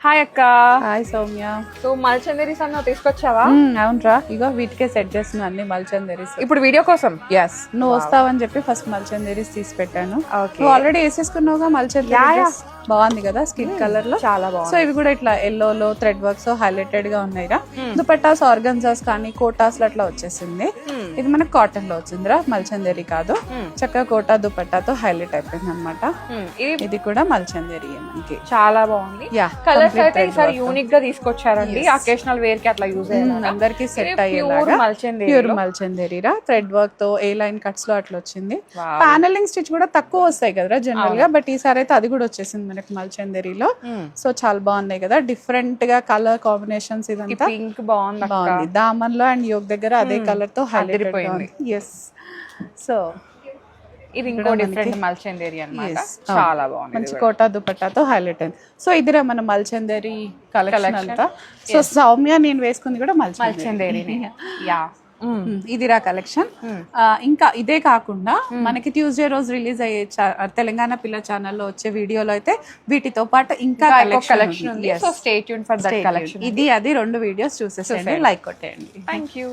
Hi అక్క. Hi Soumya. So మల్చందరీస్ అన్న తీసుకొచ్చావా? అవునరా, ఇగో వీటికే సెట్ చేస్తున్నా అన్ని మల్చందరీస్. ఇప్పుడు వీడియో కోసం? ఎస్, నువ్వు వస్తావని చెప్పి ఫస్ట్ మల్చందరీస్ తీసి పెట్టాను. Okay. నువ్వు ఆల్రెడీ వేసేసుకున్నావుగా మల్చందరీస్. బాగుంది కదా స్కిన్ కలర్ లో, చాలా బాగుంది. సో ఇవి కూడా ఇట్లా ఎల్లో లో థ్రెడ్ వర్క్స్ హైలైటెడ్ గా ఉన్నాయిరా. దుపట్టాస్ ఆర్గన్జాస్ కానీ కోటాస్ లో అట్లా వచ్చేసింది. ఇది మనకు కాటన్ లో వచ్చిందిరా, మల్చందరీ కాదు. చక్కగా కోటా దుపట్టాతో హైలైట్ అయిపోయింది అనమాట. ఇది కూడా మల్చందరీ మనకి చాలా బాగుంది. యా, కలర్స్ అయితే ఈసారి యూనిక్ గా తీసుకొచ్చారండి. అకేషనల్ వేర్ కి అట్లా యూజ్ అయ్యేది, అందరికి సెట్ అయ్యేలాగా ప్యూర్ మల్చందరీరా. థ్రెడ్ వర్క్ తో ఏ లైన్ కట్స్ లో అట్లా వచ్చింది. ప్యానలింగ్ స్టిచ్ కూడా తక్కువ వస్తాయి కదరా జనరల్ గా, బట్ ఈసారి అయితే అది కూడా వచ్చేసింది మనకి మల్చందరీలో. సో చాలా బాగున్నాయి కదా, డిఫరెంట్ గా కలర్ కాంబినేషన్స్. ఇదంతా పింక్ బాగుంది. దామన్ లో అండ్ యోగ్ దగ్గర అదే కలర్ తో హైలైట్ అయిపోయింది. ఎస్, సో ఇది ఇంకో డిఫరెంట్ మల్చందరీ అన్నమాట. చాలా బాగుంది, మంచి కోటా దుపట్టాతో హైలైట్ అయింది. సో ఇదిరా మన మల్చందరీ కలెక్షన్ అంతా. సో సౌమ్య నేను వేసుకుంది కూడా మల్చందరీ. యా, ఇదిరా కలెక్షన్. ఇంకా ఇదే కాకుండా మనకి ట్యూస్డే రోజు రిలీజ్ అయ్యే తెలంగాణ పిల్ల ఛానల్లో వచ్చే వీడియోలో అయితే వీటితో పాటు ఇంకా కలెక్షన్ ఉంది. So stay tune for that collection. ఇది అది 2 వీడియోస్ చూసేసేయండి, లైక్ కొట్టేయండి. Thank you.